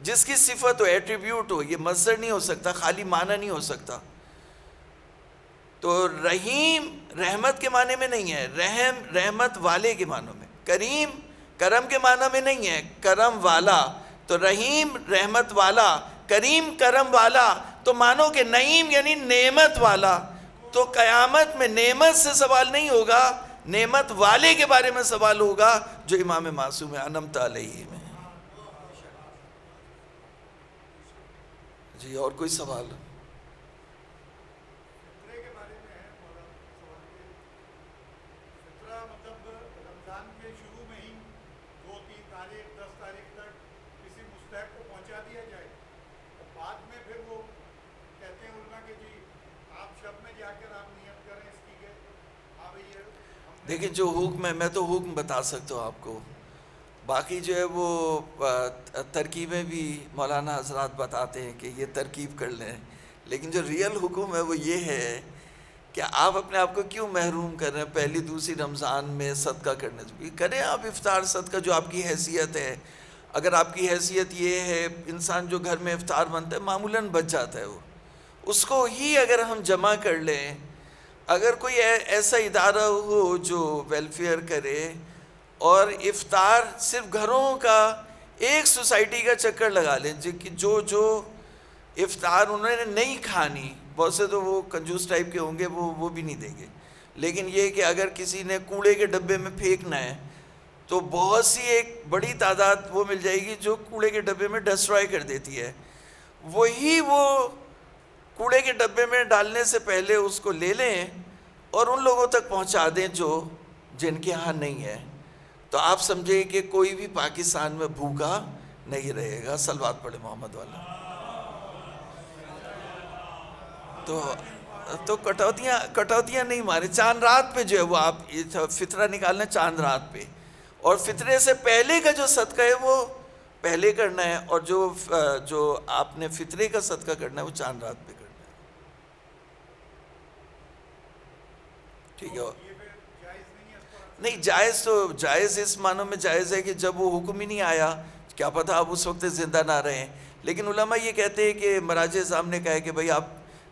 جس کی صفت ہو، ایٹریبیوٹ ہو، یہ مصدر نہیں ہو سکتا، خالی معنی نہیں ہو سکتا. تو رحیم رحمت کے معنی میں نہیں ہے، رحم رحمت والے کے معنی میں. کریم کرم کے معنی میں نہیں ہے، کرم والا. تو رحیم رحمت والا، کریم کرم والا. تو مانو کہ نعیم یعنی نعمت والا. تو قیامت میں نعمت سے سوال نہیں ہوگا، نعمت والے کے بارے میں سوال ہوگا جو امام معصوم انعمت علیہ میں. جی اور کوئی سوال؟ دیکھیں جو حکم ہے، میں تو حکم بتا سکتا ہوں آپ کو، باقی جو ہے وہ ترکیبیں بھی مولانا حضرات بتاتے ہیں کہ یہ ترکیب کر لیں. لیکن جو ریئل حکم ہے وہ یہ ہے کہ آپ اپنے آپ کو کیوں محروم کر رہے ہیں پہلی دوسری رمضان میں صدقہ کرنے سے؟ کریں آپ افطار صدقہ جو آپ کی حیثیت ہے. اگر آپ کی حیثیت یہ ہے، انسان جو گھر میں افطار بنتا ہے معمولاً بچ جاتا ہے، وہ اس کو ہی اگر ہم جمع کر لیں. اگر کوئی ایسا ادارہ ہو جو ویلفیئر کرے اور افطار صرف گھروں کا ایک سوسائٹی کا چکر لگا لیں، جو افطار انہوں نے نہیں کھانی، بہت سے تو وہ کنجوس ٹائپ کے ہوں گے، وہ بھی نہیں دیں گے. لیکن یہ کہ اگر کسی نے کوڑے کے ڈبے میں پھینکنا ہے تو بہت سی ایک بڑی تعداد وہ مل جائے گی جو کوڑے کے ڈبے میں ڈسٹرائے کر دیتی ہے. وہی وہ کوڑے کے ڈبے میں ڈالنے سے پہلے اس کو لے لیں اور ان لوگوں تک پہنچا دیں جن کے ہاں نہیں ہے. تو آپ سمجھیں کہ کوئی بھی پاکستان میں بھوکا نہیں رہے گا. صلوات پڑھے محمد والا. تو کٹوتیاں نہیں مارے. چاند رات پہ جو ہے وہ آپ فطرہ نکالنا چاند رات پہ، اور فطرے سے پہلے کا جو صدقہ ہے وہ پہلے کرنا ہے، اور جو آپ نے فطرے کا صدقہ کرنا ہے وہ چاند رات پہ کرنا ہے. ٹھیک ہے؟ نہیں جائز اس معنوں میں جائز ہے کہ جب وہ حکم ہی نہیں آیا، کیا پتہ آپ اس وقت زندہ نہ رہیں. لیکن علماء یہ کہتے ہیں کہ مراجع صاحب نے کہا ہے کہ بھئی آپ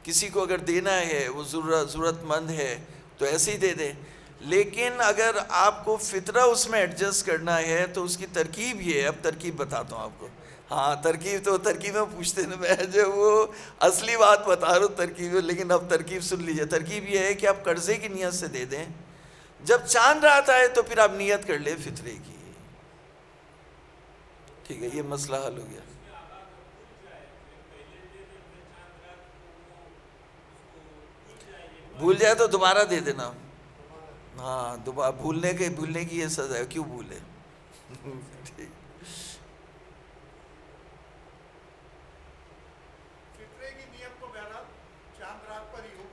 کسی کو اگر دینا ہے، وہ ضرورت مند ہے تو ایسے ہی دے دیں. لیکن اگر آپ کو فطرہ اس میں ایڈجسٹ کرنا ہے تو اس کی ترکیب یہ ہے. اب ترکیب بتاتا ہوں آپ کو. ہاں ترکیبیں پوچھتے ہیں، میں جو وہ اصلی بات بتا رہا ہوں ترکیب. لیکن اب ترکیب سن لیجئے. ترکیب یہ ہے کہ آپ قرضے کی نیت سے دے دیں، جب چاند رات آئے تو پھر آپ نیت کر لیں فطرے کی. ٹھیک ہے، یہ مسئلہ حل ہو گیا. بھول جائے تو دوبارہ دے دینا. ہاں دوبارہ بھولنے کی یہ سزا ہے، کیوں بھولے.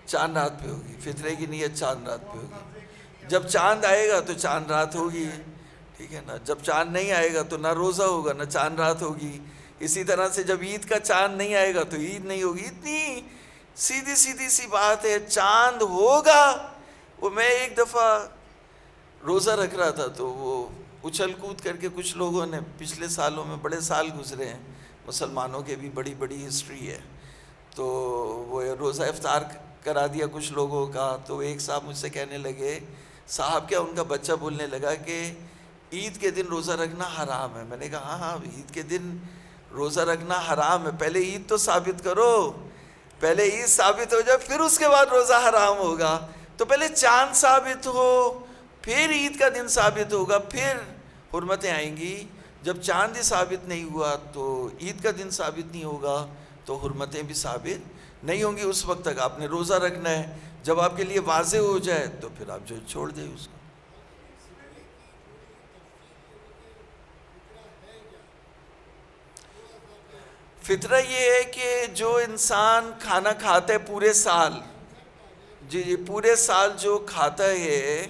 چاند رات پہ ہوگی فطرے کی نیت، چاند رات پہ ہوگی. جب چاند آئے گا تو چاند رات ہوگی. ٹھیک ہے نا؟ جب چاند نہیں آئے گا تو نہ روزہ ہوگا نہ چاند رات ہوگی. اسی طرح سے جب عید کا چاند نہیں آئے گا تو عید نہیں ہوگی. اتنی سیدھی سی بات ہے. چاند ہوگا. وہ میں ایک دفعہ روزہ رکھ رہا تھا تو وہ اچھل کود کر کے کچھ لوگوں نے پچھلے سالوں میں بڑے سال گزرے ہیں، مسلمانوں کے بھی بڑی ہسٹری ہے، تو وہ روزہ افطار کرا دیا کچھ لوگوں کا. تو ایک صاحب مجھ سے کہنے لگے، صاحب کیا ان کا بچہ بولنے لگا کہ عید کے دن روزہ رکھنا حرام ہے. میں نے کہا ہاں عید کے دن روزہ رکھنا حرام ہے، پہلے عید تو ثابت کرو، پہلے عید ثابت ہو جائے پھر اس کے بعد روزہ حرام ہوگا. تو پہلے چاند ثابت ہو، پھر عید کا دن ثابت ہوگا، پھر حرمتیں آئیں گی. جب چاند ہی ثابت نہیں ہوا تو عید کا دن ثابت نہیں ہوگا تو حرمتیں بھی ثابت نہیں ہوں گی. اس وقت تک آپ نے روزہ رکھنا ہے. جب آپ کے لیے واضح ہو جائے تو پھر آپ جو چھوڑ دیں اس کو. فطرہ یہ ہے کہ جو انسان کھانا کھاتا ہے پورے سال، جی پورے سال جو کھاتا ہے،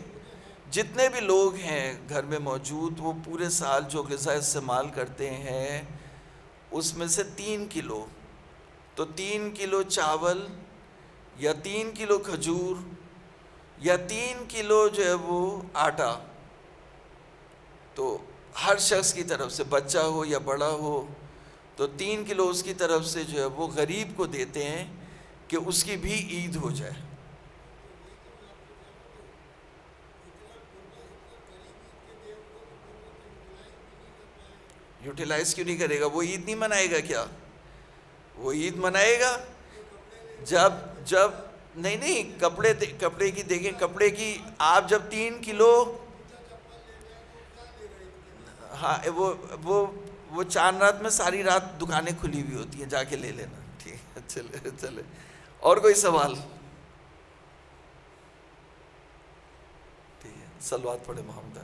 جتنے بھی لوگ ہیں گھر میں موجود، وہ پورے سال جو غذا استعمال کرتے ہیں اس میں سے 3 کلو، تو 3 کلو چاول یا 3 کلو کھجور یا 3 کلو جو ہے وہ آٹا، تو ہر شخص کی طرف سے بچہ ہو یا بڑا ہو تو 3 کلو اس کی طرف سے جو ہے وہ غریب کو دیتے ہیں کہ اس کی بھی عید ہو جائے. یوٹیلائز کیوں نہیں کرے گا؟ وہ عید نہیں منائے گا کیا؟ وہ عید منائے گا جب جب نہیں کپڑے کی دیکھیں، کپڑے کی آپ جب 3 کلو، ہاں وہ چاند رات میں ساری رات دکانیں کھلی ہوئی ہوتی ہیں، جا کے لے لینا. ٹھیک ہے، چلے. اور کوئی سوال؟ ٹھیک ہے، صلوات پڑھے محمد.